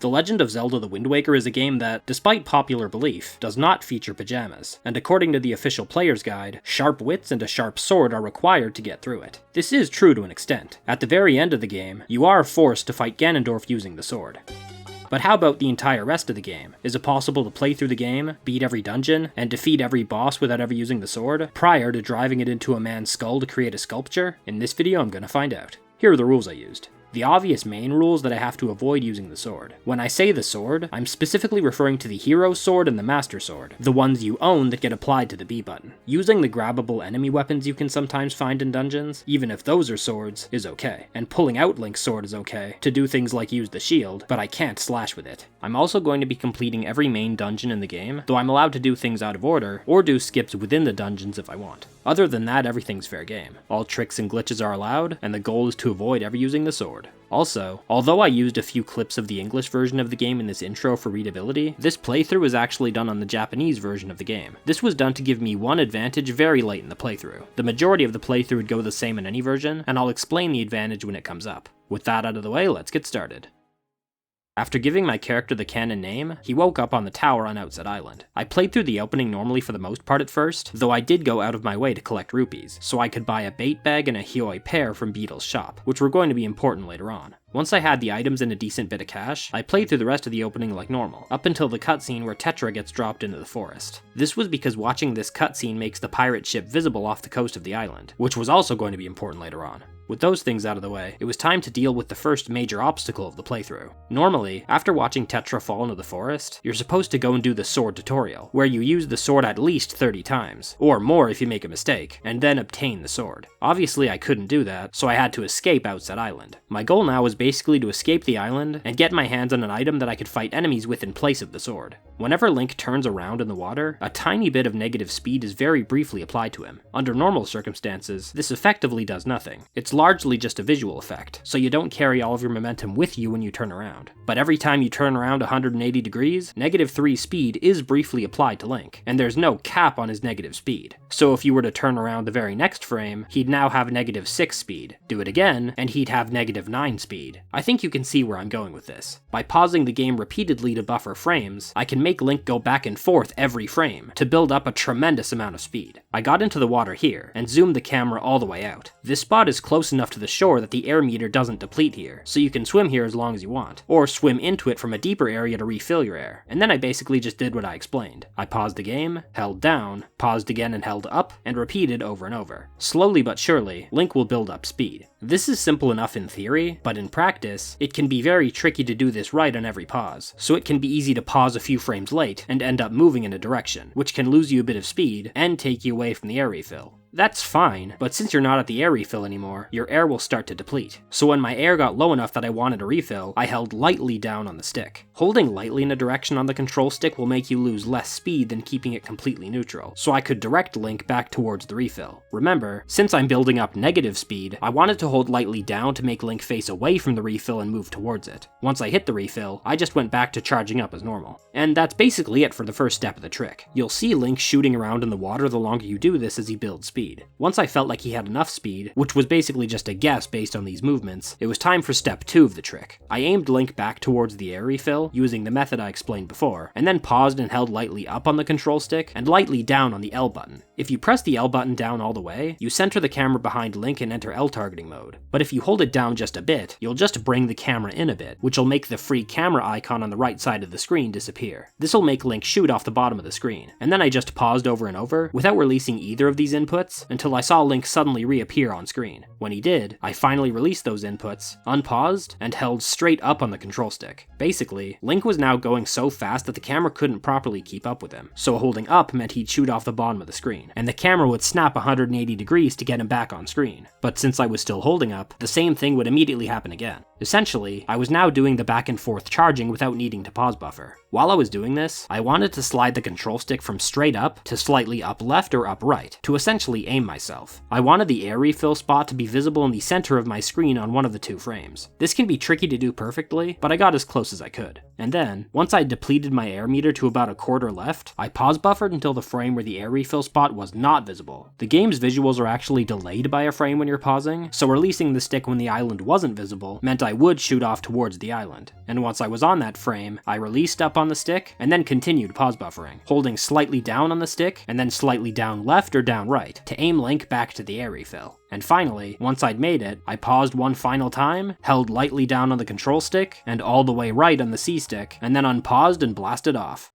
The Legend of Zelda: The Wind Waker is a game that, despite popular belief, does not feature pajamas, and according to the official player's guide, sharp wits and a sharp sword are required to get through it. This is true to an extent. At the very end of the game, you are forced to fight Ganondorf using the sword. But how about the entire rest of the game? Is it possible to play through the game, beat every dungeon, and defeat every boss without ever using the sword, prior to driving it into a man's skull to create a sculpture? In this video I'm gonna find out. Here are the rules I used. The obvious main rule is that I have to avoid using the sword. When I say the sword, I'm specifically referring to the hero sword and the master sword, the ones you own that get applied to the B button. Using the grabbable enemy weapons you can sometimes find in dungeons, even if those are swords, is okay. And pulling out Link's sword is okay, to do things like use the shield, but I can't slash with it. I'm also going to be completing every main dungeon in the game, though I'm allowed to do things out of order, or do skips within the dungeons if I want. Other than that, everything's fair game. All tricks and glitches are allowed, and the goal is to avoid ever using the sword. Also, although I used a few clips of the English version of the game in this intro for readability, this playthrough is actually done on the Japanese version of the game. This was done to give me one advantage very late in the playthrough. The majority of the playthrough would go the same in any version, and I'll explain the advantage when it comes up. With that out of the way, let's get started. After giving my character the canon name, he woke up on the tower on Outset Island. I played through the opening normally for the most part at first, though I did go out of my way to collect rupees, so I could buy a bait bag and a Hioi pear from Beetle's shop, which were going to be important later on. Once I had the items and a decent bit of cash, I played through the rest of the opening like normal, up until the cutscene where Tetra gets dropped into the forest. This was because watching this cutscene makes the pirate ship visible off the coast of the island, which was also going to be important later on. With those things out of the way, it was time to deal with the first major obstacle of the playthrough. Normally, after watching Tetra fall into the forest, you're supposed to go and do the sword tutorial, where you use the sword at least 30 times, or more if you make a mistake, and then obtain the sword. Obviously I couldn't do that, so I had to escape Outset Island. My goal now was basically to escape the island, and get my hands on an item that I could fight enemies with in place of the sword. Whenever Link turns around in the water, a tiny bit of negative speed is very briefly applied to him. Under normal circumstances, this effectively does nothing. It's largely just a visual effect, so you don't carry all of your momentum with you when you turn around. But every time you turn around 180 degrees, -3 speed is briefly applied to Link, and there's no cap on his negative speed. So if you were to turn around the very next frame, he'd now have -6 speed. Do it again, and he'd have -9 speed. I think you can see where I'm going with this. By pausing the game repeatedly to buffer frames, I can make Link go back and forth every frame, to build up a tremendous amount of speed. I got into the water here, and zoomed the camera all the way out. This spot is close enough to the shore that the air meter doesn't deplete here, so you can swim here as long as you want, or swim into it from a deeper area to refill your air, and then I basically just did what I explained. I paused the game, held down, paused again and held up, and repeated over and over. Slowly but surely, Link will build up speed. This is simple enough in theory, but in practice, it can be very tricky to do this right on every pause, so it can be easy to pause a few frames late and end up moving in a direction, which can lose you a bit of speed and take you away from the air refill. That's fine, but since you're not at the air refill anymore, your air will start to deplete. So when my air got low enough that I wanted a refill, I held lightly down on the stick. Holding lightly in a direction on the control stick will make you lose less speed than keeping it completely neutral, so I could direct Link back towards the refill. Remember, since I'm building up negative speed, I wanted to hold lightly down to make Link face away from the refill and move towards it. Once I hit the refill, I just went back to charging up as normal. And that's basically it for the first step of the trick. You'll see Link shooting around in the water the longer you do this as he builds speed. Once I felt like he had enough speed, which was basically just a guess based on these movements, it was time for step 2 of the trick. I aimed Link back towards the air refill, using the method I explained before, and then paused and held lightly up on the control stick, and lightly down on the L button. If you press the L button down all the way, you center the camera behind Link and enter L targeting mode. But if you hold it down just a bit, you'll just bring the camera in a bit, which will make the free camera icon on the right side of the screen disappear. This will make Link shoot off the bottom of the screen, and then I just paused over and over, without releasing either of these inputs, until I saw Link suddenly reappear on screen. When he did, I finally released those inputs, unpaused, and held straight up on the control stick. Basically, Link was now going so fast that the camera couldn't properly keep up with him, so holding up meant he'd shoot off the bottom of the screen, and the camera would snap 180 degrees to get him back on screen. But since I was still holding up, the same thing would immediately happen again. Essentially, I was now doing the back and forth charging without needing to pause buffer. While I was doing this, I wanted to slide the control stick from straight up to slightly up left or up right, to essentially aim myself. I wanted the air refill spot to be visible in the center of my screen on one of the 2 frames. This can be tricky to do perfectly, but I got as close as I could. And then, once I depleted my air meter to about a quarter left, I pause buffered until the frame where the air refill spot was not visible. The game's visuals are actually delayed by a frame when you're pausing, so releasing the stick when the island wasn't visible meant I would shoot off towards the island. And once I was on that frame, I released up on the stick, and then continued pause buffering, holding slightly down on the stick, and then slightly down left or down right, to aim Link back to the air refill. And finally, once I'd made it, I paused one final time, held lightly down on the control stick, and all the way right on the C stick, and then unpaused and blasted off.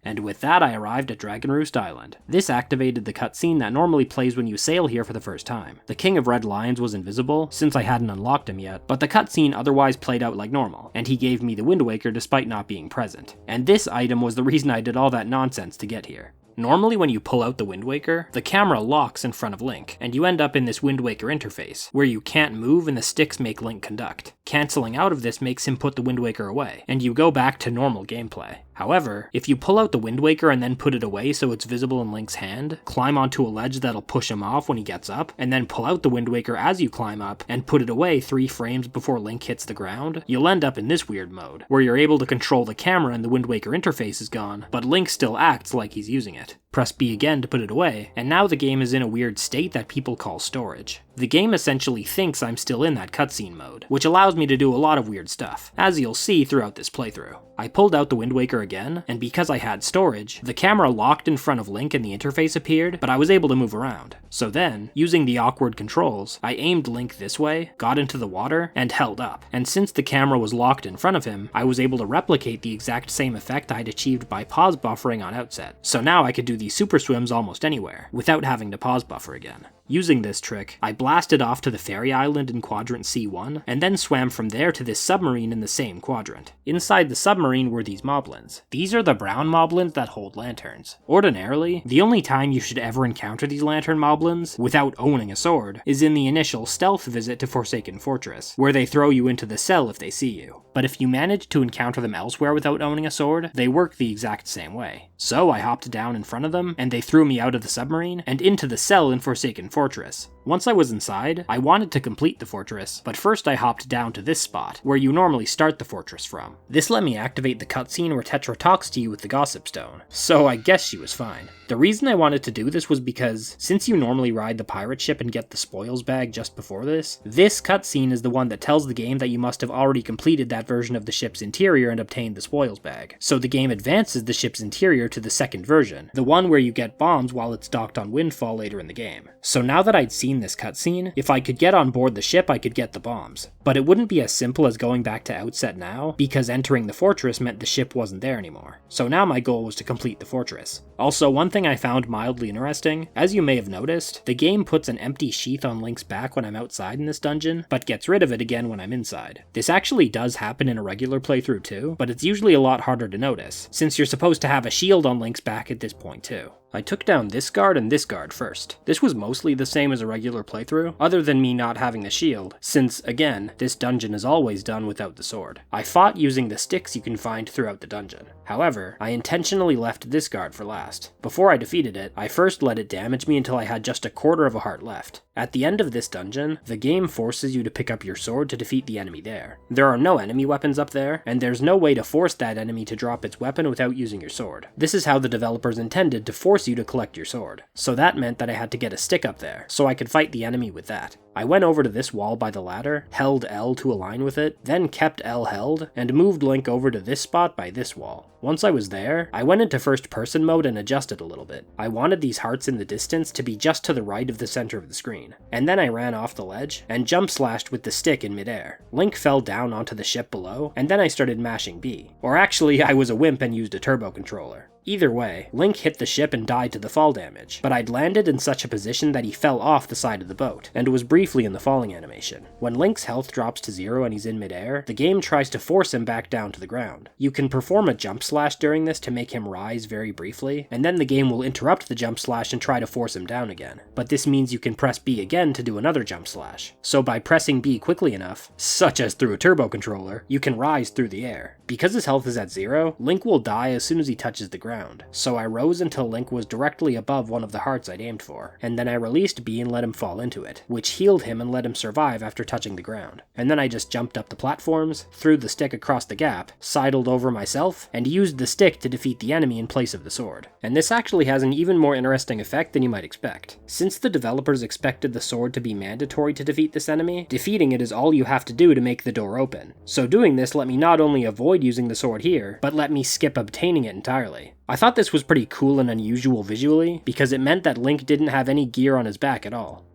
And with that, I arrived at Dragon Roost Island. This activated the cutscene that normally plays when you sail here for the first time. The King of Red Lions was invisible, since I hadn't unlocked him yet, but the cutscene otherwise played out like normal, and he gave me the Wind Waker despite not being present. And this item was the reason I did all that nonsense to get here. Normally when you pull out the Wind Waker, the camera locks in front of Link, and you end up in this Wind Waker interface, where you can't move and the sticks make Link conduct. Cancelling out of this makes him put the Wind Waker away, and you go back to normal gameplay. However, if you pull out the Wind Waker and then put it away so it's visible in Link's hand, climb onto a ledge that'll push him off when he gets up, and then pull out the Wind Waker as you climb up, and put it away 3 frames before Link hits the ground, you'll end up in this weird mode, where you're able to control the camera and the Wind Waker interface is gone, but Link still acts like he's using it. Press B again to put it away, and now the game is in a weird state that people call storage. The game essentially thinks I'm still in that cutscene mode, which allows me to do a lot of weird stuff, as you'll see throughout this playthrough. I pulled out the Wind Waker again, and because I had storage, the camera locked in front of Link and the interface appeared, but I was able to move around. So then, using the awkward controls, I aimed Link this way, got into the water, and held up. And since the camera was locked in front of him, I was able to replicate the exact same effect I'd achieved by pause buffering on Outset. So now I could do these super swims almost anywhere, without having to pause buffer again. Using this trick, I blasted off to the fairy island in quadrant C1, and then swam from there to this submarine in the same quadrant. Inside the submarine were these moblins. These are the brown moblins that hold lanterns. Ordinarily, the only time you should ever encounter these lantern moblins, without owning a sword, is in the initial stealth visit to Forsaken Fortress, where they throw you into the cell if they see you. But if you manage to encounter them elsewhere without owning a sword, they work the exact same way. So I hopped down in front of them, and they threw me out of the submarine, and into the cell in Forsaken Fortress. Once I was inside, I wanted to complete the fortress, but first I hopped down to this spot, where you normally start the fortress from. This let me activate the cutscene where Tetra talks to you with the Gossip Stone, so I guess she was fine. The reason I wanted to do this was because, since you normally ride the pirate ship and get the spoils bag just before this cutscene is the one that tells the game that you must have already completed that version of the ship's interior and obtained the spoils bag. So the game advances the ship's interior to the second version, the one where you get bombs while it's docked on Windfall later in the game. So now that I'd seen this cutscene, if I could get on board the ship I could get the bombs. But it wouldn't be as simple as going back to Outset now, because entering the fortress meant the ship wasn't there anymore. So now my goal was to complete the fortress. Also, one thing I found mildly interesting, as you may have noticed, the game puts an empty sheath on Link's back when I'm outside in this dungeon, but gets rid of it again when I'm inside. This actually does happen in a regular playthrough too, but it's usually a lot harder to notice, since you're supposed to have a shield on Link's back at this point too. I took down this guard and this guard first. This was mostly the same as a regular playthrough, other than me not having the shield, since, again, this dungeon is always done without the sword. I fought using the sticks you can find throughout the dungeon. However, I intentionally left this guard for last. Before I defeated it, I first let it damage me until I had just a quarter of a heart left. At the end of this dungeon, the game forces you to pick up your sword to defeat the enemy there. There are no enemy weapons up there, and there's no way to force that enemy to drop its weapon without using your sword. This is how the developers intended to force you to collect your sword. So that meant that I had to get a stick up there, so I could fight the enemy with that. I went over to this wall by the ladder, held L to align with it, then kept L held, and moved Link over to this spot by this wall. Once I was there, I went into first person mode and adjusted a little bit. I wanted these hearts in the distance to be just to the right of the center of the screen. And then I ran off the ledge, and jump slashed with the stick in midair. Link fell down onto the ship below, and then I started mashing B. Or actually, I was a wimp and used a turbo controller. Either way, Link hit the ship and died to the fall damage, but I'd landed in such a position that he fell off the side of the boat, and was briefly in the falling animation. When Link's health drops to 0 and he's in midair, the game tries to force him back down to the ground. You can perform a jump slash during this to make him rise very briefly, and then the game will interrupt the jump slash and try to force him down again. But this means you can press B again to do another jump slash. So by pressing B quickly enough, such as through a turbo controller, you can rise through the air. Because his health is at 0, Link will die as soon as he touches the ground, so I rose until Link was directly above one of the hearts I'd aimed for, and then I released B and let him fall into it, which healed him and let him survive after touching the ground. And then I just jumped up the platforms, threw the stick across the gap, sidled over myself, and used the stick to defeat the enemy in place of the sword. And this actually has an even more interesting effect than you might expect. Since the developers expected the sword to be mandatory to defeat this enemy, defeating it is all you have to do to make the door open. So doing this let me not only avoid using the sword here, but let me skip obtaining it entirely. I thought this was pretty cool and unusual visually, because it meant that Link didn't have any gear on his back at all.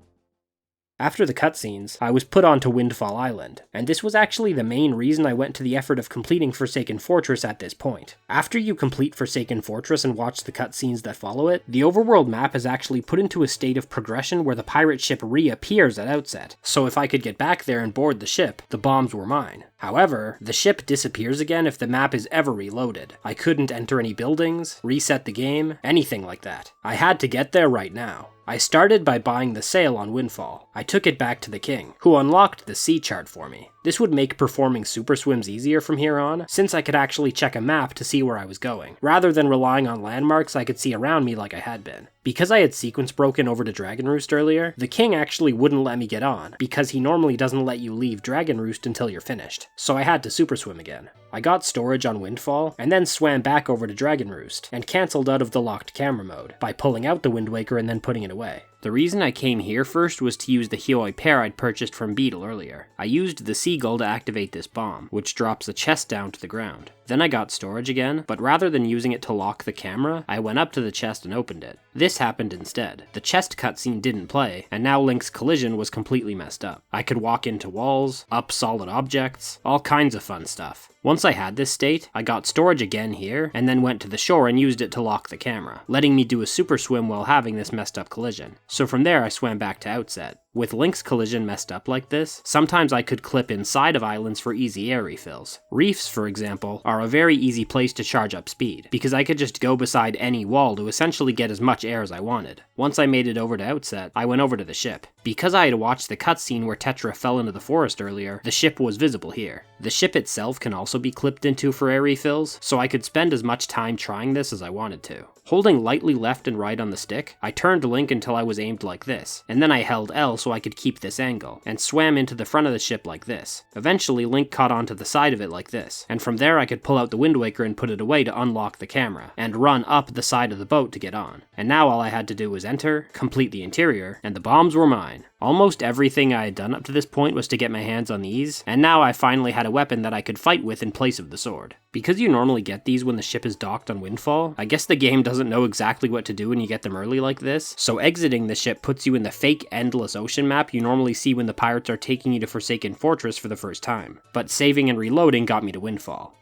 After the cutscenes, I was put onto Windfall Island, and this was actually the main reason I went to the effort of completing Forsaken Fortress at this point. After you complete Forsaken Fortress and watch the cutscenes that follow it, the overworld map is actually put into a state of progression where the pirate ship reappears at Outset, so if I could get back there and board the ship, the bombs were mine. However, the ship disappears again if the map is ever reloaded. I couldn't enter any buildings, reset the game, anything like that. I had to get there right now. I started by buying the sail on Windfall. I took it back to the king, who unlocked the sea chart for me. This would make performing super swims easier from here on, since I could actually check a map to see where I was going, rather than relying on landmarks I could see around me like I had been. Because I had sequence broken over to Dragon Roost earlier, the king actually wouldn't let me get on, because he normally doesn't let you leave Dragon Roost until you're finished, so I had to super swim again. I got storage on Windfall, and then swam back over to Dragon Roost, and cancelled out of the locked camera mode, by pulling out the Wind Waker and then putting it away. The reason I came here first was to use the Hioi pair I'd purchased from Beetle earlier. I used the seagull to activate this bomb, which drops a chest down to the ground. Then I got storage again, but rather than using it to lock the camera, I went up to the chest and opened it. This happened instead. The chest cutscene didn't play, and now Link's collision was completely messed up. I could walk into walls, up solid objects, all kinds of fun stuff. Once I had this state, I got storage again here, and then went to the shore and used it to lock the camera, letting me do a super swim while having this messed up collision. So from there I swam back to Outset. With Link's collision messed up like this, sometimes I could clip inside of islands for easy air refills. Reefs, for example, are a very easy place to charge up speed, because I could just go beside any wall to essentially get as much air as I wanted. Once I made it over to Outset, I went over to the ship. Because I had watched the cutscene where Tetra fell into the forest earlier, the ship was visible here. The ship itself can also be clipped into for air refills, so I could spend as much time trying this as I wanted to. Holding lightly left and right on the stick, I turned Link until I was aimed like this, and then I held L so I could keep this angle, and swam into the front of the ship like this. Eventually Link caught onto the side of it like this, and from there I could pull out the Wind Waker and put it away to unlock the camera, and run up the side of the boat to get on. And now all I had to do was enter, complete the interior, and the bombs were mine. Almost everything I had done up to this point was to get my hands on these, and now I finally had a weapon that I could fight with in place of the sword. Because you normally get these when the ship is docked on Windfall, I guess the game doesn't know exactly what to do when you get them early like this, so exiting the ship puts you in the fake endless ocean map you normally see when the pirates are taking you to Forsaken Fortress for the first time. But saving and reloading got me to Windfall.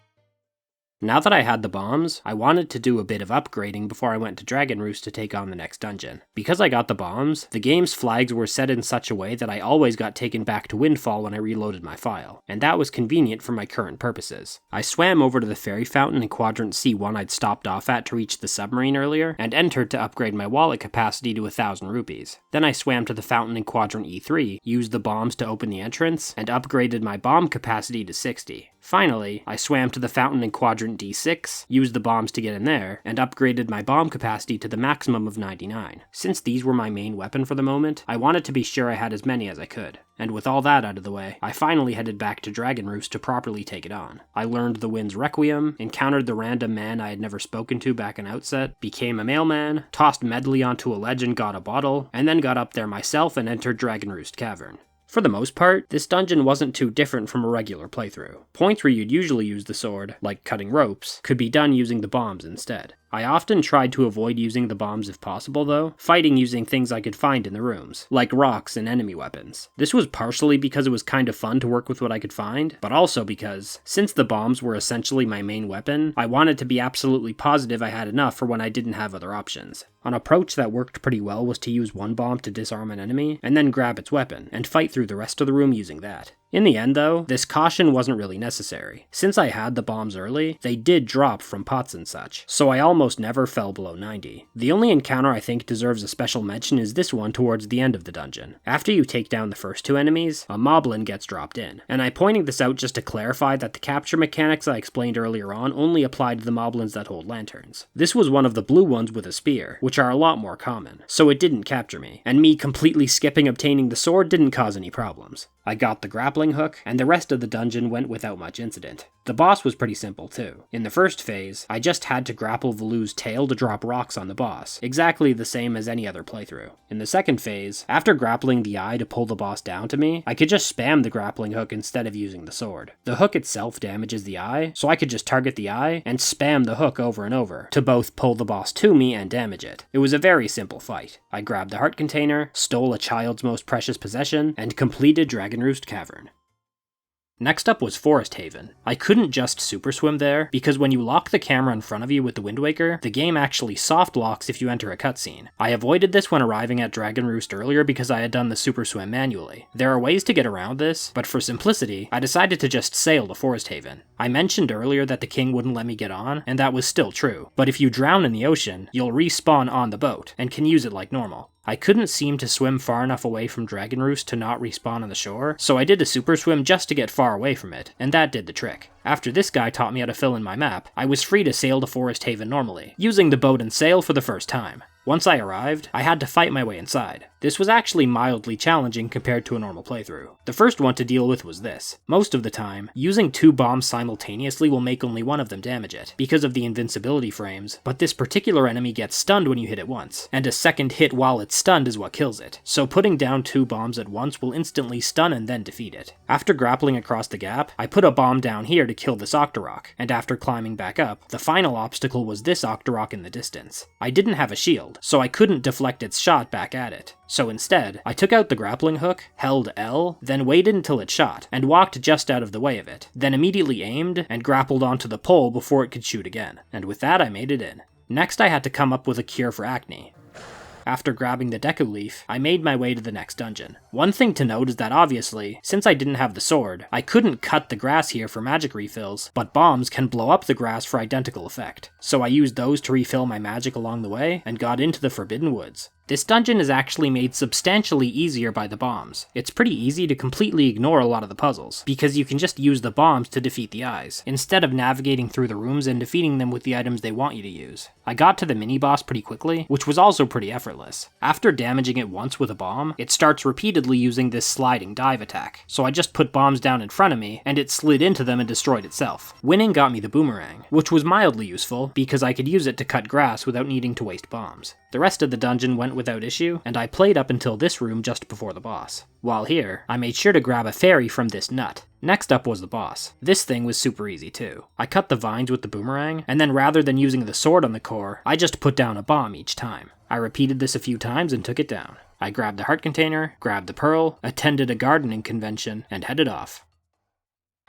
Now that I had the bombs, I wanted to do a bit of upgrading before I went to Dragon Roost to take on the next dungeon. Because I got the bombs, the game's flags were set in such a way that I always got taken back to Windfall when I reloaded my file, and that was convenient for my current purposes. I swam over to the fairy fountain in Quadrant C1 I'd stopped off at to reach the submarine earlier, and entered to upgrade my wallet capacity to 1,000 rupees. Then I swam to the fountain in Quadrant E3, used the bombs to open the entrance, and upgraded my bomb capacity to 60. Finally, I swam to the fountain in Quadrant D6, used the bombs to get in there, and upgraded my bomb capacity to the maximum of 99. Since these were my main weapon for the moment, I wanted to be sure I had as many as I could. And with all that out of the way, I finally headed back to Dragon Roost to properly take it on. I learned the Wind's Requiem, encountered the random man I had never spoken to back in Outset, became a mailman, tossed Medley onto a ledge and got a bottle, and then got up there myself and entered Dragon Roost Cavern. For the most part, this dungeon wasn't too different from a regular playthrough. Points where you'd usually use the sword, like cutting ropes, could be done using the bombs instead. I often tried to avoid using the bombs if possible though, fighting using things I could find in the rooms, like rocks and enemy weapons. This was partially because it was kind of fun to work with what I could find, but also because, since the bombs were essentially my main weapon, I wanted to be absolutely positive I had enough for when I didn't have other options. An approach that worked pretty well was to use one bomb to disarm an enemy, and then grab its weapon, and fight through the rest of the room using that. In the end though, this caution wasn't really necessary. Since I had the bombs early, they did drop from pots and such, so I almost never fell below 90. The only encounter I think deserves a special mention is this one towards the end of the dungeon. After you take down the first two enemies, a moblin gets dropped in, and I'm pointing this out just to clarify that the capture mechanics I explained earlier on only apply to the moblins that hold lanterns. This was one of the blue ones with a spear, which are a lot more common, so it didn't capture me, and me completely skipping obtaining the sword didn't cause any problems. I got the grappling hook, and the rest of the dungeon went without much incident. The boss was pretty simple too. In the first phase, I just had to grapple Valu's tail to drop rocks on the boss, exactly the same as any other playthrough. In the second phase, after grappling the eye to pull the boss down to me, I could just spam the grappling hook instead of using the sword. The hook itself damages the eye, so I could just target the eye and spam the hook over and over, to both pull the boss to me and damage it. It was a very simple fight. I grabbed the heart container, stole a child's most precious possession, and completed Dragon Roost Cavern. Next up was Forest Haven. I couldn't just super swim there, because when you lock the camera in front of you with the Wind Waker, the game actually soft locks if you enter a cutscene. I avoided this when arriving at Dragon Roost earlier because I had done the super swim manually. There are ways to get around this, but for simplicity, I decided to just sail to Forest Haven. I mentioned earlier that the king wouldn't let me get on, and that was still true, but if you drown in the ocean, you'll respawn on the boat, and can use it like normal. I couldn't seem to swim far enough away from Dragon Roost to not respawn on the shore, so I did a super swim just to get far away from it, and that did the trick. After this guy taught me how to fill in my map, I was free to sail to Forest Haven normally, using the boat and sail for the first time. Once I arrived, I had to fight my way inside. This was actually mildly challenging compared to a normal playthrough. The first one to deal with was this. Most of the time, using two bombs simultaneously will make only one of them damage it, because of the invincibility frames, but this particular enemy gets stunned when you hit it once, and a second hit while it's stunned is what kills it, so putting down two bombs at once will instantly stun and then defeat it. After grappling across the gap, I put a bomb down here to kill this Octorok, and after climbing back up, the final obstacle was this Octorok in the distance. I didn't have a shield, so I couldn't deflect its shot back at it. So instead, I took out the grappling hook, held L, then waited until it shot, and walked just out of the way of it, then immediately aimed and grappled onto the pole before it could shoot again. And with that, I made it in. Next, I had to come up with a cure for acne. After grabbing the Deku Leaf, I made my way to the next dungeon. One thing to note is that obviously, since I didn't have the sword, I couldn't cut the grass here for magic refills, but bombs can blow up the grass for identical effect. So I used those to refill my magic along the way, and got into the Forbidden Woods. This dungeon is actually made substantially easier by the bombs. It's pretty easy to completely ignore a lot of the puzzles, because you can just use the bombs to defeat the eyes, instead of navigating through the rooms and defeating them with the items they want you to use. I got to the mini-boss pretty quickly, which was also pretty effortless. After damaging it once with a bomb, it starts repeatedly using this sliding dive attack, so I just put bombs down in front of me, and it slid into them and destroyed itself. Winning got me the boomerang, which was mildly useful, because I could use it to cut grass without needing to waste bombs. The rest of the dungeon went without issue, and I played up until this room just before the boss. While here, I made sure to grab a fairy from this nut. Next up was the boss. This thing was super easy too. I cut the vines with the boomerang, and then rather than using the sword on the core, I just put down a bomb each time. I repeated this a few times and took it down. I grabbed the heart container, grabbed the pearl, attended a gardening convention, and headed off.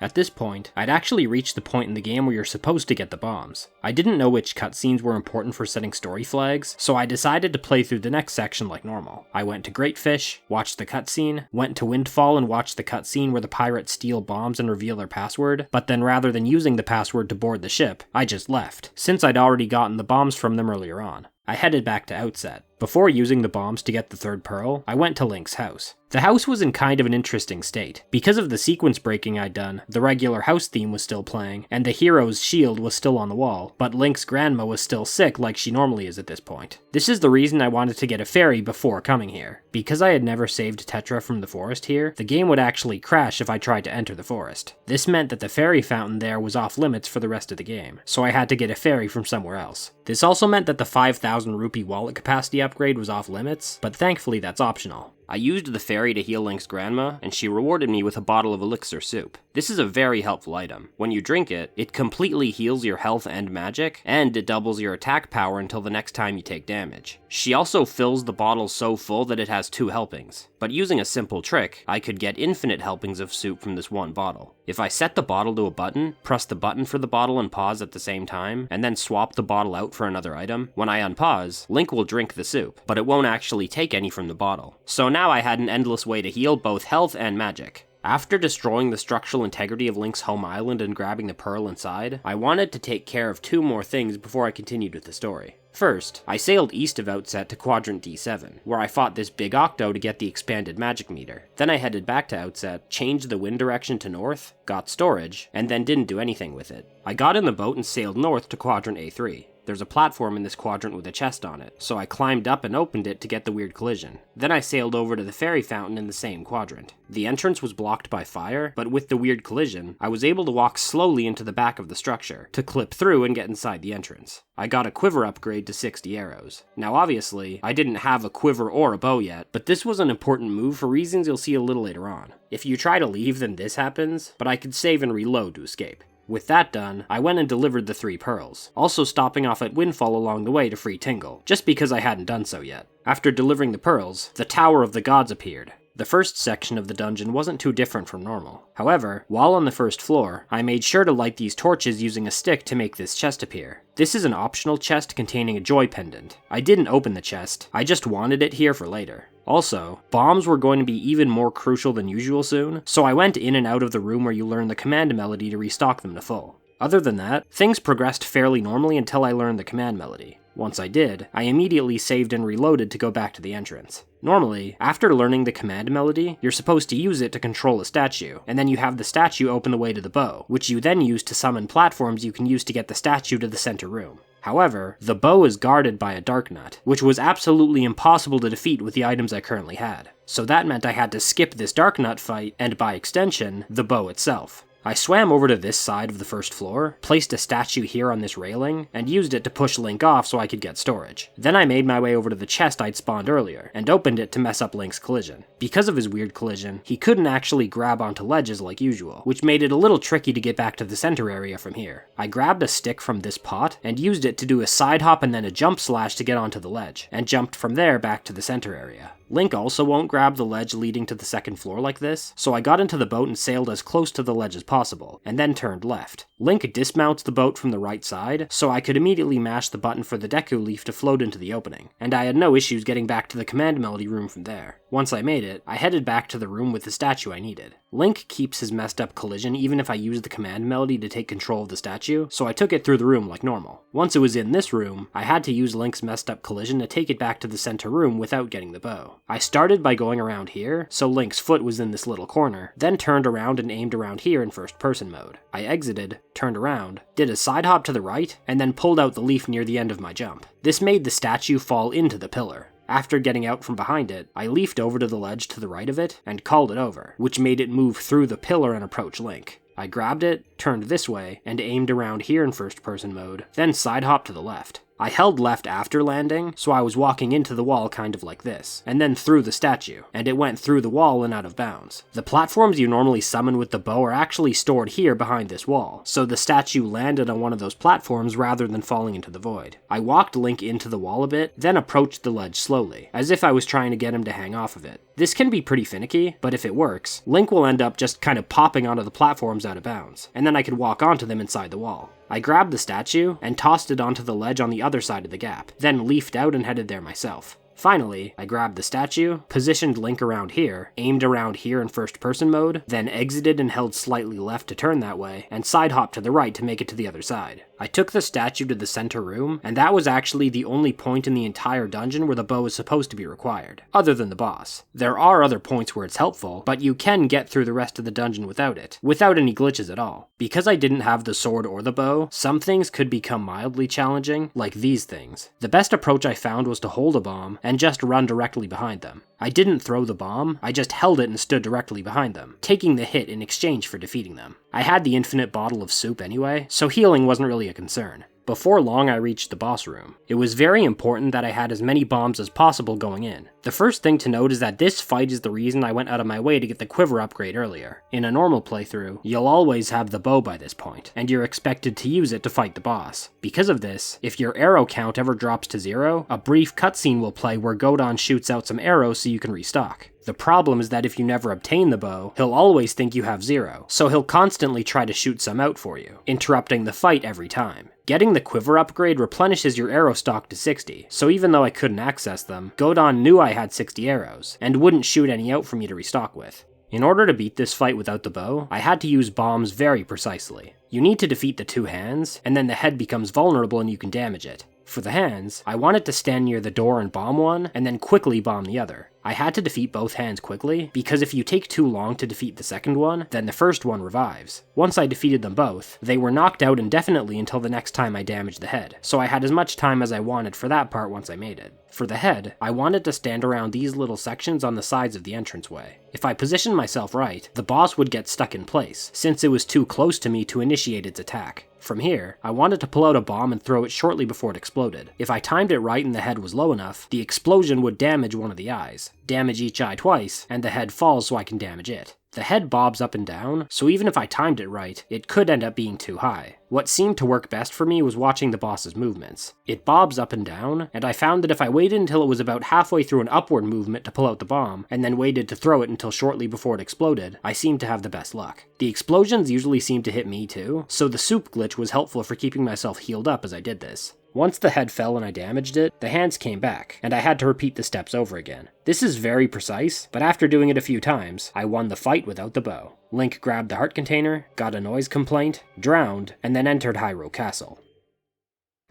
At this point, I'd actually reached the point in the game where you're supposed to get the bombs. I didn't know which cutscenes were important for setting story flags, so I decided to play through the next section like normal. I went to Great Fish, watched the cutscene, went to Windfall and watched the cutscene where the pirates steal bombs and reveal their password, but then rather than using the password to board the ship, I just left, since I'd already gotten the bombs from them earlier on. I headed back to Outset. Before using the bombs to get the third pearl, I went to Link's house. The house was in kind of an interesting state. Because of the sequence breaking I'd done, the regular house theme was still playing, and the hero's shield was still on the wall, but Link's grandma was still sick like she normally is at this point. This is the reason I wanted to get a fairy before coming here. Because I had never saved Tetra from the forest here, the game would actually crash if I tried to enter the forest. This meant that the fairy fountain there was off limits for the rest of the game, so I had to get a fairy from somewhere else. This also meant that the 5,000 rupee wallet capacity upgrade was off limits, but thankfully that's optional. I used the fairy to heal Link's grandma, and she rewarded me with a bottle of elixir soup. This is a very helpful item. When you drink it, it completely heals your health and magic, and it doubles your attack power until the next time you take damage. She also fills the bottle so full that it has 2 helpings, but using a simple trick, I could get infinite helpings of soup from this one bottle. If I set the bottle to a button, press the button for the bottle and pause at the same time, and then swap the bottle out for another item, when I unpause, Link will drink the soup, but it won't actually take any from the bottle. So now I had an endless way to heal both health and magic. After destroying the structural integrity of Link's home island and grabbing the pearl inside, I wanted to take care of 2 more things before I continued with the story. First, I sailed east of Outset to Quadrant D7, where I fought this big Octo to get the expanded magic meter. Then I headed back to Outset, changed the wind direction to north, got storage, and then didn't do anything with it. I got in the boat and sailed north to Quadrant A3. There's a platform in this quadrant with a chest on it, so I climbed up and opened it to get the weird collision. Then I sailed over to the fairy fountain in the same quadrant. The entrance was blocked by fire, but with the weird collision, I was able to walk slowly into the back of the structure, to clip through and get inside the entrance. I got a quiver upgrade to 60 arrows. Now obviously, I didn't have a quiver or a bow yet, but this was an important move for reasons you'll see a little later on. If you try to leave, then this happens, but I could save and reload to escape. With that done, I went and delivered the 3 pearls, also stopping off at Windfall along the way to free Tingle, just because I hadn't done so yet. After delivering the pearls, the Tower of the Gods appeared. The first section of the dungeon wasn't too different from normal. However, while on the first floor, I made sure to light these torches using a stick to make this chest appear. This is an optional chest containing a joy pendant. I didn't open the chest, I just wanted it here for later. Also, bombs were going to be even more crucial than usual soon, so I went in and out of the room where you learn the command melody to restock them to full. Other than that, things progressed fairly normally until I learned the command melody. Once I did, I immediately saved and reloaded to go back to the entrance. Normally, after learning the command melody, you're supposed to use it to control a statue, and then you have the statue open the way to the bow, which you then use to summon platforms you can use to get the statue to the center room. However, the bow is guarded by a dark nut, which was absolutely impossible to defeat with the items I currently had. So that meant I had to skip this dark nut fight, and by extension, the bow itself. I swam over to this side of the first floor, placed a statue here on this railing, and used it to push Link off so I could get storage. Then I made my way over to the chest I'd spawned earlier, and opened it to mess up Link's collision. Because of his weird collision, he couldn't actually grab onto ledges like usual, which made it a little tricky to get back to the center area from here. I grabbed a stick from this pot, and used it to do a side hop and then a jump slash to get onto the ledge, and jumped from there back to the center area. Link also won't grab the ledge leading to the second floor like this, so I got into the boat and sailed as close to the ledge as possible, and then turned left. Link dismounts the boat from the right side, so I could immediately mash the button for the Deku Leaf to float into the opening, and I had no issues getting back to the command melody room from there. Once I made it, I headed back to the room with the statue I needed. Link keeps his messed up collision even if I use the command melody to take control of the statue, so I took it through the room like normal. Once it was in this room, I had to use Link's messed up collision to take it back to the center room without getting the bow. I started by going around here, so Link's foot was in this little corner, then turned around and aimed around here in first person mode. I exited, turned around, did a side hop to the right, and then pulled out the leaf near the end of my jump. This made the statue fall into the pillar. After getting out from behind it, I leafed over to the ledge to the right of it, and called it over, which made it move through the pillar and approach Link. I grabbed it, turned this way, and aimed around here in first person mode, then side hopped to the left. I held left after landing, so I was walking into the wall kind of like this, and then through the statue, and it went through the wall and out of bounds. The platforms you normally summon with the bow are actually stored here behind this wall, so the statue landed on one of those platforms rather than falling into the void. I walked Link into the wall a bit, then approached the ledge slowly, as if I was trying to get him to hang off of it. This can be pretty finicky, but if it works, Link will end up just kind of popping onto the platforms out of bounds, and then I could walk onto them inside the wall. I grabbed the statue, and tossed it onto the ledge on the other side of the gap, then leafed out and headed there myself. Finally, I grabbed the statue, positioned Link around here, aimed around here in first person mode, then exited and held slightly left to turn that way, and side hopped to the right to make it to the other side. I took the statue to the center room, and that was actually the only point in the entire dungeon where the bow is supposed to be required, other than the boss. There are other points where it's helpful, but you can get through the rest of the dungeon without it, without any glitches at all. Because I didn't have the sword or the bow, some things could become mildly challenging, like these things. The best approach I found was to hold a bomb, and just run directly behind them. I didn't throw the bomb, I just held it and stood directly behind them, taking the hit in exchange for defeating them. I had the infinite bottle of soup anyway, so healing wasn't really a concern. Before long I reached the boss room. It was very important that I had as many bombs as possible going in. The first thing to note is that this fight is the reason I went out of my way to get the quiver upgrade earlier. In a normal playthrough, you'll always have the bow by this point, and you're expected to use it to fight the boss. Because of this, if your arrow count ever drops to 0, a brief cutscene will play where Godon shoots out some arrows so you can restock. The problem is that if you never obtain the bow, he'll always think you have 0, so he'll constantly try to shoot some out for you, interrupting the fight every time. Getting the quiver upgrade replenishes your arrow stock to 60, so even though I couldn't access them, Godon knew I had 60 arrows, and wouldn't shoot any out for me to restock with. In order to beat this fight without the bow, I had to use bombs very precisely. You need to defeat the 2 hands, and then the head becomes vulnerable and you can damage it. For the hands, I wanted to stand near the door and bomb one, and then quickly bomb the other. I had to defeat both hands quickly, because if you take too long to defeat the second one, then the first one revives. Once I defeated them both, they were knocked out indefinitely until the next time I damaged the head, so I had as much time as I wanted for that part once I made it. For the head, I wanted to stand around these little sections on the sides of the entranceway. If I positioned myself right, the boss would get stuck in place, since it was too close to me to initiate its attack. From here, I wanted to pull out a bomb and throw it shortly before it exploded. If I timed it right and the head was low enough, the explosion would damage one of the eyes, damage each eye twice, and the head falls so I can damage it. The head bobs up and down, so even if I timed it right, it could end up being too high. What seemed to work best for me was watching the boss's movements. It bobs up and down, and I found that if I waited until it was about halfway through an upward movement to pull out the bomb, and then waited to throw it until shortly before it exploded, I seemed to have the best luck. The explosions usually seemed to hit me too, so the soup glitch was helpful for keeping myself healed up as I did this. Once the head fell and I damaged it, the hands came back, and I had to repeat the steps over again. This is very precise, but after doing it a few times, I won the fight without the bow. Link grabbed the heart container, got a noise complaint, drowned, and then entered Hyrule Castle.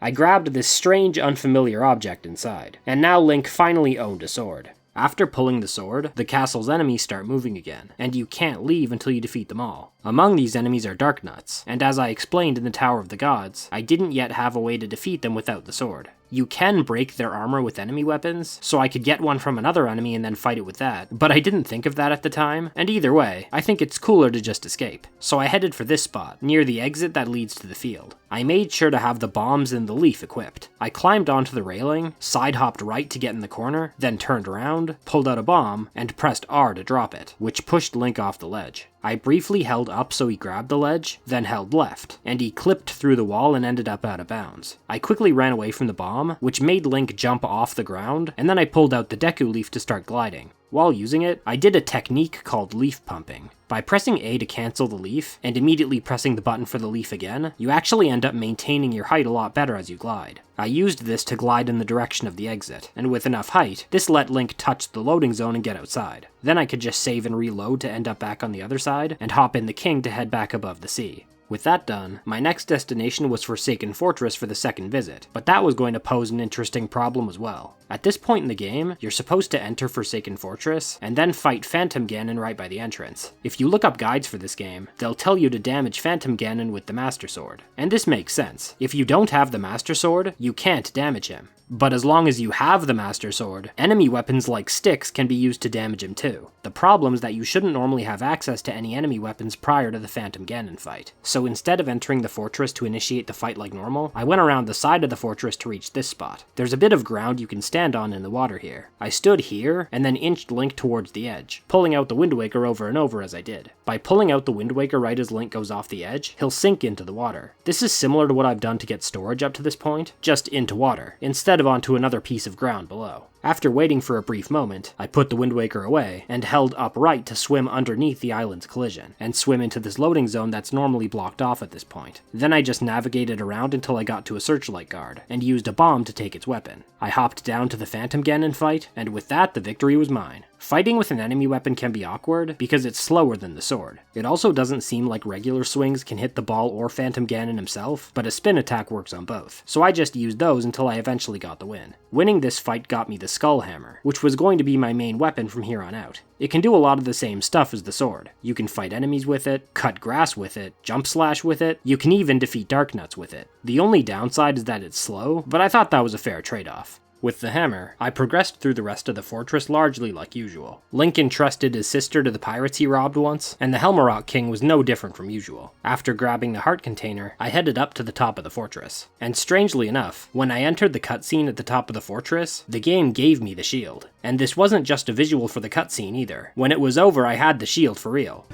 I grabbed this strange, unfamiliar object inside, and now Link finally owned a sword. After pulling the sword, the castle's enemies start moving again, and you can't leave until you defeat them all. Among these enemies are Dark Nuts, and as I explained in the Tower of the Gods, I didn't yet have a way to defeat them without the sword. You can break their armor with enemy weapons, so I could get one from another enemy and then fight it with that, but I didn't think of that at the time, and either way, I think it's cooler to just escape. So I headed for this spot, near the exit that leads to the field. I made sure to have the bombs and the leaf equipped. I climbed onto the railing, side-hopped right to get in the corner, then turned around, pulled out a bomb, and pressed R to drop it, which pushed Link off the ledge. I briefly held up so he grabbed the ledge, then held left, and he clipped through the wall and ended up out of bounds. I quickly ran away from the bomb, which made Link jump off the ground, and then I pulled out the Deku Leaf to start gliding. While using it, I did a technique called leaf pumping. By pressing A to cancel the leaf, and immediately pressing the button for the leaf again, you actually end up maintaining your height a lot better as you glide. I used this to glide in the direction of the exit, and with enough height, this let Link touch the loading zone and get outside. Then I could just save and reload to end up back on the other side, and hop in the king to head back above the sea. With that done, my next destination was Forsaken Fortress for the second visit, but that was going to pose an interesting problem as well. At this point in the game, you're supposed to enter Forsaken Fortress, and then fight Phantom Ganon right by the entrance. If you look up guides for this game, they'll tell you to damage Phantom Ganon with the Master Sword. And this makes sense. If you don't have the Master Sword, you can't damage him. But as long as you have the Master Sword, enemy weapons like sticks can be used to damage him too. The problem is that you shouldn't normally have access to any enemy weapons prior to the Phantom Ganon fight. So instead of entering the fortress to initiate the fight like normal, I went around the side of the fortress to reach this spot. There's a bit of ground you can stand on in the water here. I stood here, and then inched Link towards the edge, pulling out the Wind Waker over and over as I did. By pulling out the Wind Waker right as Link goes off the edge, he'll sink into the water. This is similar to what I've done to get storage up to this point, just into water, instead of onto another piece of ground below. After waiting for a brief moment, I put the Wind Waker away, and held up right to swim underneath the island's collision, and swim into this loading zone that's normally blocked off at this point. Then I just navigated around until I got to a searchlight guard, and used a bomb to take its weapon. I hopped down to the Phantom Ganon fight, and with that the victory was mine. Fighting with an enemy weapon can be awkward, because it's slower than the sword. It also doesn't seem like regular swings can hit the ball or Phantom Ganon himself, but a spin attack works on both, so I just used those until I eventually got the win. Winning this fight got me the Skull Hammer, which was going to be my main weapon from here on out. It can do a lot of the same stuff as the sword. You can fight enemies with it, cut grass with it, jump slash with it, you can even defeat Dark Nuts with it. The only downside is that it's slow, but I thought that was a fair trade-off. With the hammer, I progressed through the rest of the fortress largely like usual. Link entrusted his sister to the pirates he robbed once, and the Helmarok King was no different from usual. After grabbing the heart container, I headed up to the top of the fortress. And strangely enough, when I entered the cutscene at the top of the fortress, the game gave me the shield. And this wasn't just a visual for the cutscene either. When it was over, I had the shield for real.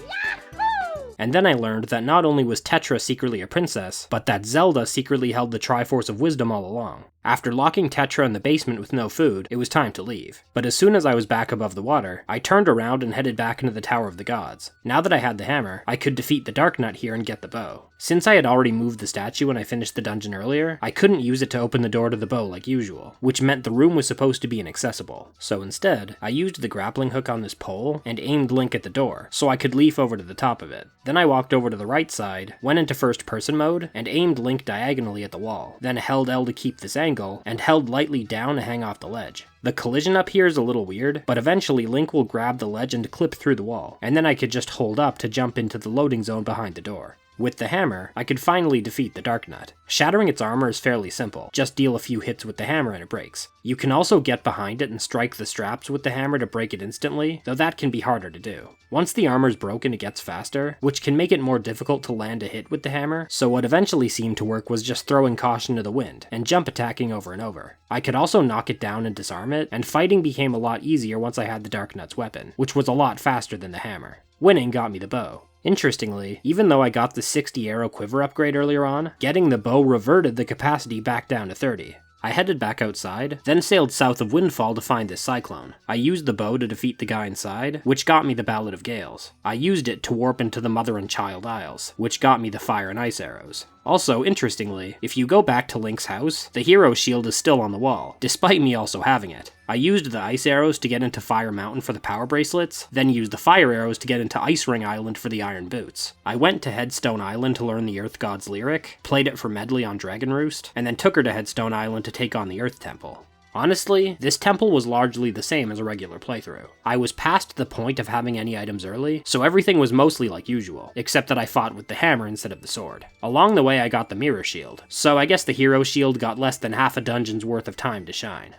And then I learned that not only was Tetra secretly a princess, but that Zelda secretly held the Triforce of Wisdom all along. After locking Tetra in the basement with no food, it was time to leave. But as soon as I was back above the water, I turned around and headed back into the Tower of the Gods. Now that I had the hammer, I could defeat the Dark Nut here and get the bow. Since I had already moved the statue when I finished the dungeon earlier, I couldn't use it to open the door to the bow like usual, which meant the room was supposed to be inaccessible. So instead, I used the grappling hook on this pole and aimed Link at the door, so I could leap over to the top of it. Then I walked over to the right side, went into first person mode, and aimed Link diagonally at the wall, then held L to keep this angle, and held lightly down to hang off the ledge. The collision up here is a little weird, but eventually Link will grab the ledge and clip through the wall, and then I could just hold up to jump into the loading zone behind the door. With the hammer, I could finally defeat the Dark Nut. Shattering its armor is fairly simple, just deal a few hits with the hammer and it breaks. You can also get behind it and strike the straps with the hammer to break it instantly, though that can be harder to do. Once the armor's broken, it gets faster, which can make it more difficult to land a hit with the hammer, so what eventually seemed to work was just throwing caution to the wind, and jump attacking over and over. I could also knock it down and disarm it, and fighting became a lot easier once I had the Dark Nut's weapon, which was a lot faster than the hammer. Winning got me the bow. Interestingly, even though I got the 60 arrow quiver upgrade earlier on, getting the bow reverted the capacity back down to 30. I headed back outside, then sailed south of Windfall to find this cyclone. I used the bow to defeat the guy inside, which got me the Ballad of Gales. I used it to warp into the Mother and Child Isles, which got me the fire and ice arrows. Also, interestingly, if you go back to Link's house, the hero shield is still on the wall, despite me also having it. I used the ice arrows to get into Fire Mountain for the power bracelets, then used the fire arrows to get into Ice Ring Island for the iron boots. I went to Headstone Island to learn the Earth God's lyric, played it for Medley on Dragon Roost, and then took her to Headstone Island to take on the Earth Temple. Honestly, this temple was largely the same as a regular playthrough. I was past the point of having any items early, so everything was mostly like usual, except that I fought with the hammer instead of the sword. Along the way I got the mirror shield, so I guess the hero shield got less than half a dungeon's worth of time to shine.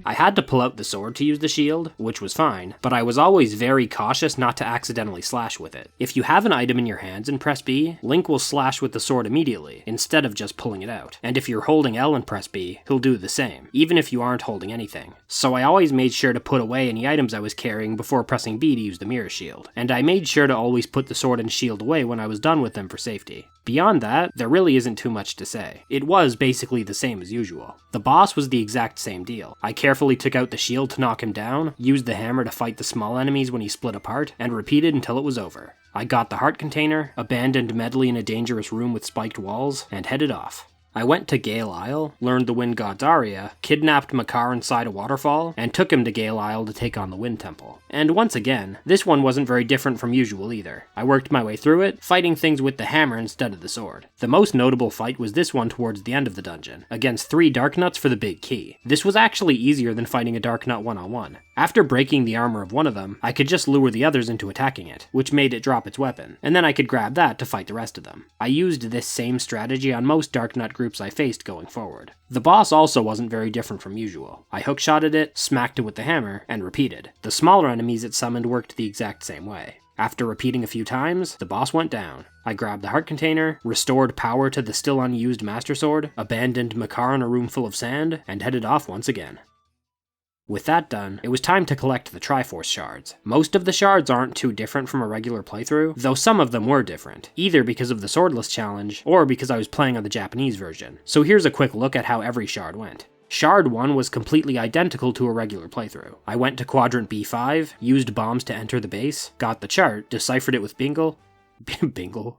I had to pull out the sword to use the shield, which was fine, but I was always very cautious not to accidentally slash with it. If you have an item in your hands and press B, Link will slash with the sword immediately, instead of just pulling it out. And if you're holding L and press B, he'll do the same, even if you aren't holding anything. So I always made sure to put away any items I was carrying before pressing B to use the mirror shield. And I made sure to always put the sword and shield away when I was done with them for safety. Beyond that, there really isn't too much to say. It was basically the same as usual. The boss was the exact same deal. I carefully took out the shield to knock him down, used the hammer to fight the small enemies when he split apart, and repeated until it was over. I got the heart container, abandoned Medley in a dangerous room with spiked walls, and headed off. I went to Gale Isle, learned the Wind God's aria, kidnapped Makar inside a waterfall, and took him to Gale Isle to take on the Wind Temple. And once again, this one wasn't very different from usual either. I worked my way through it, fighting things with the hammer instead of the sword. The most notable fight was this one towards the end of the dungeon, against 3 Dark Nuts for the big key. This was actually easier than fighting a Dark Nut one-on-one. After breaking the armor of one of them, I could just lure the others into attacking it, which made it drop its weapon, and then I could grab that to fight the rest of them. I used this same strategy on most Dark Nut groups I faced going forward. The boss also wasn't very different from usual. I hookshotted it, smacked it with the hammer, and repeated. The smaller enemies it summoned worked the exact same way. After repeating a few times, the boss went down. I grabbed the heart container, restored power to the still unused Master Sword, abandoned Makar in a room full of sand, and headed off once again. With that done, it was time to collect the Triforce Shards. Most of the shards aren't too different from a regular playthrough, though some of them were different, either because of the swordless challenge, or because I was playing on the Japanese version. So here's a quick look at how every shard went. Shard 1 was completely identical to a regular playthrough. I went to Quadrant B5, used bombs to enter the base, got the chart, deciphered it with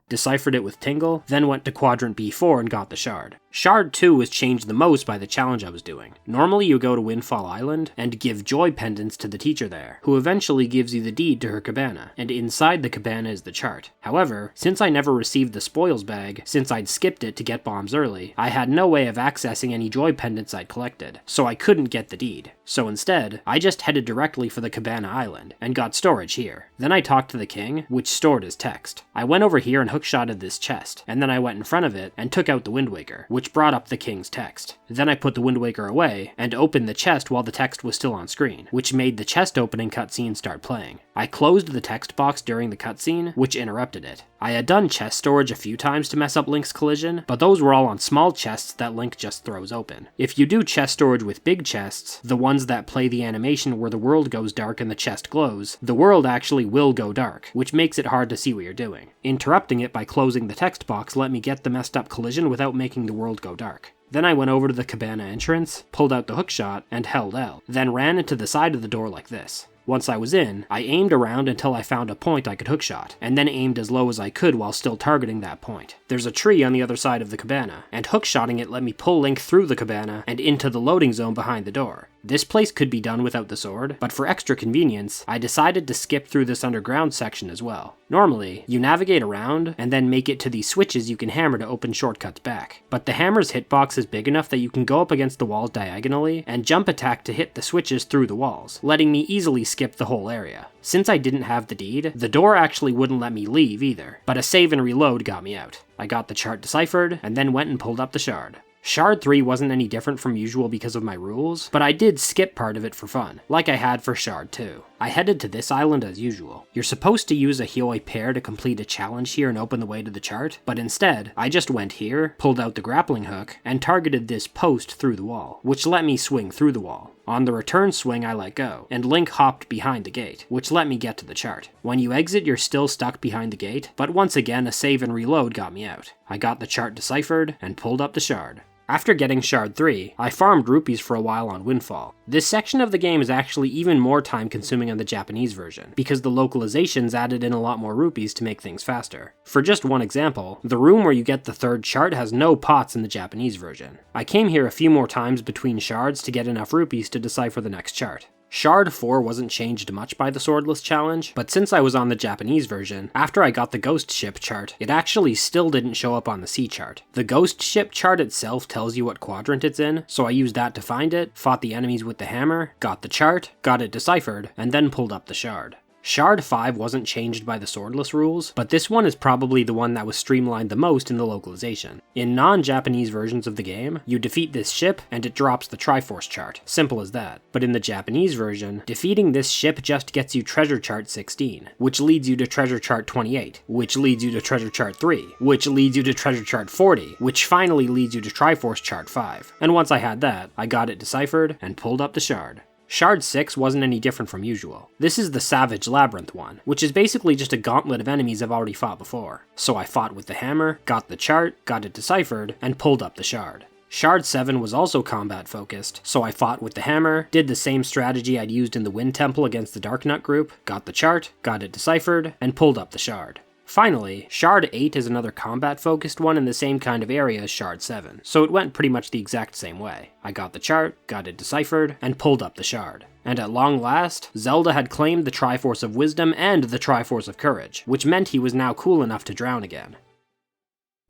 deciphered it with Tingle, then went to Quadrant B4 and got the shard. Shard 2 was changed the most by the challenge I was doing. Normally you go to Windfall Island and give joy pendants to the teacher there, who eventually gives you the deed to her cabana, and inside the cabana is the chart. However, since I never received the spoils bag, since I'd skipped it to get bombs early, I had no way of accessing any joy pendants I'd collected, so I couldn't get the deed. So instead, I just headed directly for the Cabana Island, and got storage here. Then I talked to the king, which stored as text. I went over here and hookshotted this chest, and then I went in front of it and took out the Wind Waker, which brought up the king's text. Then I put the Wind Waker away, and opened the chest while the text was still on screen, which made the chest opening cutscene start playing. I closed the text box during the cutscene, which interrupted it. I had done chest storage a few times to mess up Link's collision, but those were all on small chests that Link just throws open. If you do chest storage with big chests, the ones that play the animation where the world goes dark and the chest glows, the world actually will go dark, which makes it hard to see what you're doing. Interrupting it by closing the text box let me get the messed up collision without making the world go dark. Then I went over to the cabana entrance, pulled out the hookshot, and held L, then ran into the side of the door like this. Once I was in, I aimed around until I found a point I could hookshot, and then aimed as low as I could while still targeting that point. There's a tree on the other side of the cabana, and hookshotting it let me pull Link through the cabana and into the loading zone behind the door. This place could be done without the sword, but for extra convenience, I decided to skip through this underground section as well. Normally, you navigate around, and then make it to these switches you can hammer to open shortcuts back. But the hammer's hitbox is big enough that you can go up against the walls diagonally, and jump attack to hit the switches through the walls, letting me easily skip the whole area. Since I didn't have the deed, the door actually wouldn't let me leave either, but a save and reload got me out. I got the chart deciphered, and then went and pulled up the shard. Shard 3 wasn't any different from usual because of my rules, but I did skip part of it for fun, like I had for Shard 2. I headed to this island as usual. You're supposed to use a Hioi pair to complete a challenge here and open the way to the chart, but instead, I just went here, pulled out the grappling hook, and targeted this post through the wall, which let me swing through the wall. On the return swing I let go, and Link hopped behind the gate, which let me get to the chart. When you exit you're still stuck behind the gate, but once again a save and reload got me out. I got the chart deciphered, and pulled up the shard. After getting Shard 3, I farmed rupees for a while on Windfall. This section of the game is actually even more time consuming on the Japanese version, because the localizations added in a lot more rupees to make things faster. For just one example, the room where you get the third chart has no pots in the Japanese version. I came here a few more times between shards to get enough rupees to decipher the next chart. Shard 4 wasn't changed much by the swordless challenge, but since I was on the Japanese version, after I got the ghost ship chart, it actually still didn't show up on the sea chart. The ghost ship chart itself tells you what quadrant it's in, so I used that to find it, fought the enemies with the hammer, got the chart, got it deciphered, and then pulled up the shard. Shard 5 wasn't changed by the swordless rules, but this one is probably the one that was streamlined the most in the localization. In non-Japanese versions of the game, you defeat this ship and it drops the Triforce chart. Simple as that. But in the Japanese version, defeating this ship just gets you treasure chart 16, which leads you to treasure chart 28, which leads you to treasure chart 3, which leads you to treasure chart 40, which finally leads you to Triforce chart 5. And once I had that, I got it deciphered and pulled up the shard. Shard 6 wasn't any different from usual. This is the Savage Labyrinth one, which is basically just a gauntlet of enemies I've already fought before. So I fought with the hammer, got the chart, got it deciphered, and pulled up the shard. Shard 7 was also combat focused, so I fought with the hammer, did the same strategy I'd used in the Wind Temple against the Dark Nut group, got the chart, got it deciphered, and pulled up the shard. Finally, Shard 8 is another combat-focused one in the same kind of area as Shard 7, so it went pretty much the exact same way. I got the chart, got it deciphered, and pulled up the shard. And at long last, Zelda had claimed the Triforce of Wisdom and the Triforce of Courage, which meant he was now cool enough to drown again.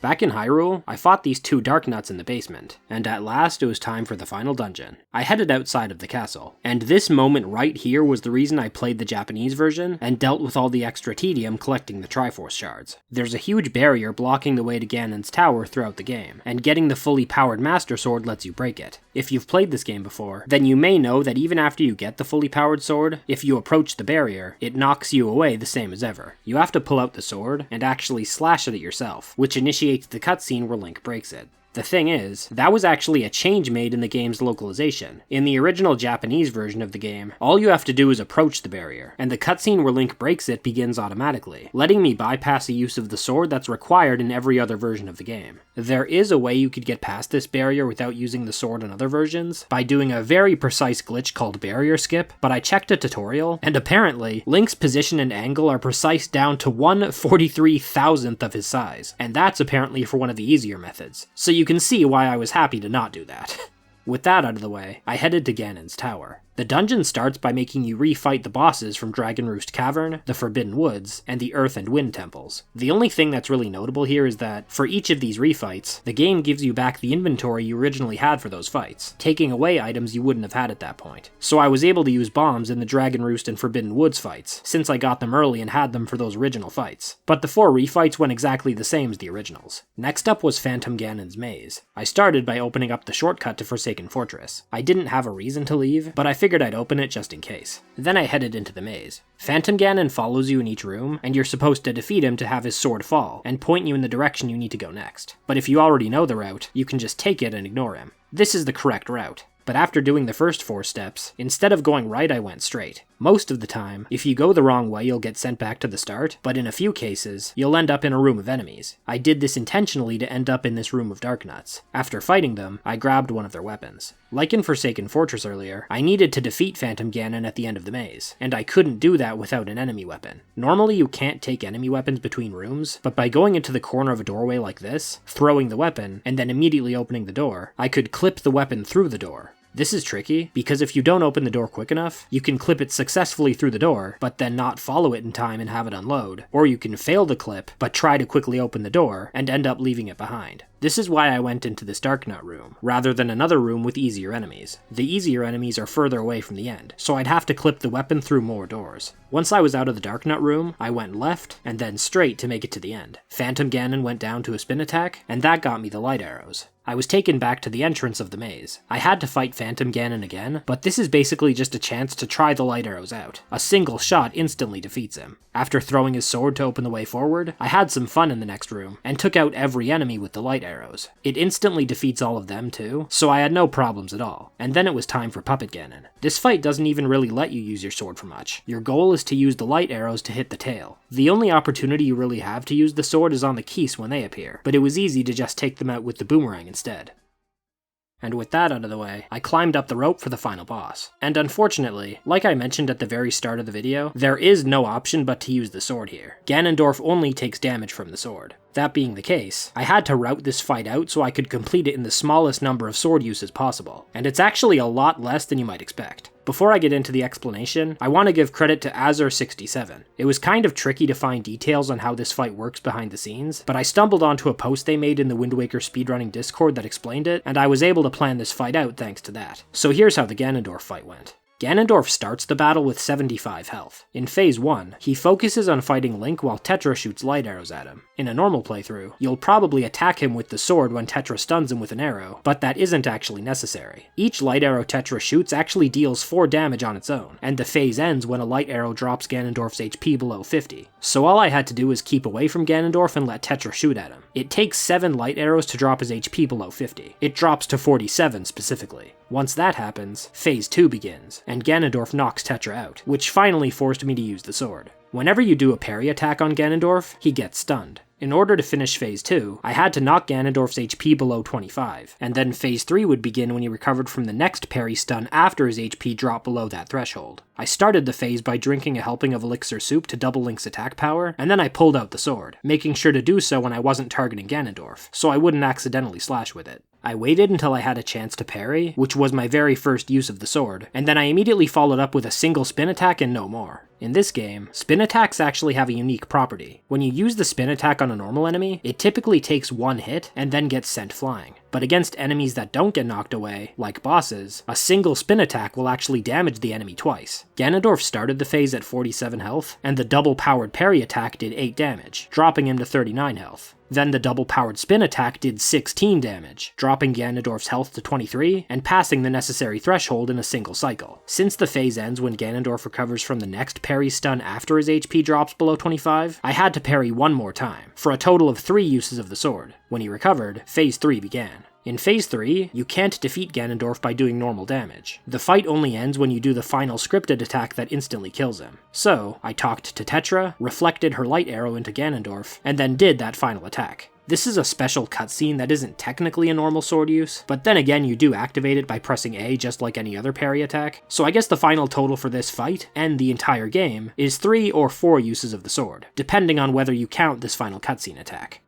Back in Hyrule, I fought these two Dark Nuts in the basement, and at last it was time for the final dungeon. I headed outside of the castle, and this moment right here was the reason I played the Japanese version and dealt with all the extra tedium collecting the Triforce shards. There's a huge barrier blocking the way to Ganons Tower throughout the game, and getting the fully powered Master Sword lets you break it. If you've played this game before, then you may know that even after you get the fully powered sword, if you approach the barrier, it knocks you away the same as ever. You have to pull out the sword and actually slash at it yourself, which initiates the cutscene where Link breaks it. The thing is, that was actually a change made in the game's localization. In the original Japanese version of the game, all you have to do is approach the barrier, and the cutscene where Link breaks it begins automatically, letting me bypass the use of the sword that's required in every other version of the game. There is a way you could get past this barrier without using the sword in other versions, by doing a very precise glitch called barrier skip, but I checked a tutorial, and apparently, Link's position and angle are precise down to 1/43,000th of his size, and that's apparently for one of the easier methods. So you can see why I was happy to not do that. With that out of the way, I headed to Ganons Tower. The dungeon starts by making you refight the bosses from Dragon Roost Cavern, the Forbidden Woods, and the Earth and Wind temples. The only thing that's really notable here is that, for each of these refights, the game gives you back the inventory you originally had for those fights, taking away items you wouldn't have had at that point. So I was able to use bombs in the Dragon Roost and Forbidden Woods fights, since I got them early and had them for those original fights. But the 4 refights went exactly the same as the originals. Next up was Phantom Ganon's maze. I started by opening up the shortcut to Forsaken Fortress. I didn't have a reason to leave, but I figured I'd open it just in case. Then I headed into the maze. Phantom Ganon follows you in each room, and you're supposed to defeat him to have his sword fall, and point you in the direction you need to go next. But if you already know the route, you can just take it and ignore him. This is the correct route. But after doing the first 4 steps, instead of going right, I went straight. Most of the time, if you go the wrong way, you'll get sent back to the start, but in a few cases, you'll end up in a room of enemies. I did this intentionally to end up in this room of Darknuts. After fighting them, I grabbed one of their weapons. Like in Forsaken Fortress earlier, I needed to defeat Phantom Ganon at the end of the maze, and I couldn't do that without an enemy weapon. Normally you can't take enemy weapons between rooms, but by going into the corner of a doorway like this, throwing the weapon, and then immediately opening the door, I could clip the weapon through the door. This is tricky, because if you don't open the door quick enough, you can clip it successfully through the door, but then not follow it in time and have it unload, or you can fail the clip, but try to quickly open the door, and end up leaving it behind. This is why I went into this Darknut room, rather than another room with easier enemies. The easier enemies are further away from the end, so I'd have to clip the weapon through more doors. Once I was out of the Darknut room, I went left, and then straight to make it to the end. Phantom Ganon went down to a spin attack, and that got me the light arrows. I was taken back to the entrance of the maze. I had to fight Phantom Ganon again, but this is basically just a chance to try the light arrows out. A single shot instantly defeats him. After throwing his sword to open the way forward, I had some fun in the next room, and took out every enemy with the light arrows. It instantly defeats all of them too, so I had no problems at all. And then it was time for Puppet Ganon. This fight doesn't even really let you use your sword for much. Your goal is to use the light arrows to hit the tail. The only opportunity you really have to use the sword is on the Keese when they appear, but it was easy to just take them out with the boomerang instead. And with that out of the way, I climbed up the rope for the final boss. And unfortunately, like I mentioned at the very start of the video, there is no option but to use the sword here. Ganondorf only takes damage from the sword. That being the case, I had to route this fight out so I could complete it in the smallest number of sword uses possible, and it's actually a lot less than you might expect. Before I get into the explanation, I want to give credit to Azur67. It was kind of tricky to find details on how this fight works behind the scenes, but I stumbled onto a post they made in the Wind Waker speedrunning Discord that explained it, and I was able to plan this fight out thanks to that. So here's how the Ganondorf fight went. Ganondorf starts the battle with 75 health. In Phase 1, he focuses on fighting Link while Tetra shoots light arrows at him. In a normal playthrough, you'll probably attack him with the sword when Tetra stuns him with an arrow, but that isn't actually necessary. Each light arrow Tetra shoots actually deals 4 damage on its own, and the phase ends when a light arrow drops Ganondorf's HP below 50. So all I had to do was keep away from Ganondorf and let Tetra shoot at him. It takes 7 light arrows to drop his HP below 50. It drops to 47 specifically. Once that happens, Phase 2 begins, and Ganondorf knocks Tetra out, which finally forced me to use the sword. Whenever you do a parry attack on Ganondorf, he gets stunned. In order to finish Phase 2, I had to knock Ganondorf's HP below 25, and then Phase 3 would begin when he recovered from the next parry stun after his HP dropped below that threshold. I started the phase by drinking a helping of elixir soup to double Link's attack power, and then I pulled out the sword, making sure to do so when I wasn't targeting Ganondorf, so I wouldn't accidentally slash with it. I waited until I had a chance to parry, which was my very first use of the sword, and then I immediately followed up with a single spin attack and no more. In this game, spin attacks actually have a unique property. When you use the spin attack on a normal enemy, it typically takes 1 hit and then gets sent flying. But against enemies that don't get knocked away, like bosses, a single spin attack will actually damage the enemy twice. Ganondorf started the phase at 47 health, and the double-powered parry attack did 8 damage, dropping him to 39 health. Then the double-powered spin attack did 16 damage, dropping Ganondorf's health to 23, and passing the necessary threshold in a single cycle. Since the phase ends when Ganondorf recovers from the next parry stun after his HP drops below 25, I had to parry 1 more time, for a total of 3 uses of the sword. When he recovered, Phase 3 began. In Phase 3, you can't defeat Ganondorf by doing normal damage. The fight only ends when you do the final scripted attack that instantly kills him. So, I talked to Tetra, reflected her light arrow into Ganondorf, and then did that final attack. This is a special cutscene that isn't technically a normal sword use, but then again you do activate it by pressing A just like any other parry attack, so I guess the final total for this fight, and the entire game, is 3 or 4 uses of the sword, depending on whether you count this final cutscene attack.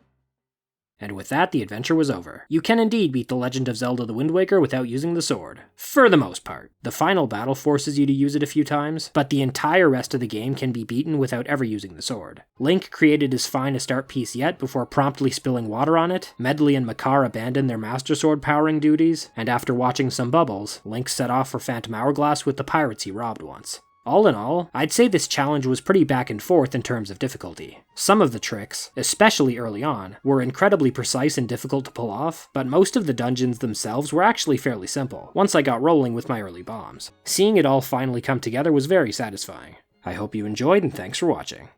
And with that, the adventure was over. You can indeed beat The Legend of Zelda The Wind Waker without using the sword. For the most part. The final battle forces you to use it a few times, but the entire rest of the game can be beaten without ever using the sword. Link created his finest art piece yet before promptly spilling water on it, Medley and Makar abandoned their Master Sword powering duties, and after watching some bubbles, Link set off for Phantom Hourglass with the pirates he robbed once. All in all, I'd say this challenge was pretty back and forth in terms of difficulty. Some of the tricks, especially early on, were incredibly precise and difficult to pull off, but most of the dungeons themselves were actually fairly simple, once I got rolling with my early bombs. Seeing it all finally come together was very satisfying. I hope you enjoyed, and thanks for watching.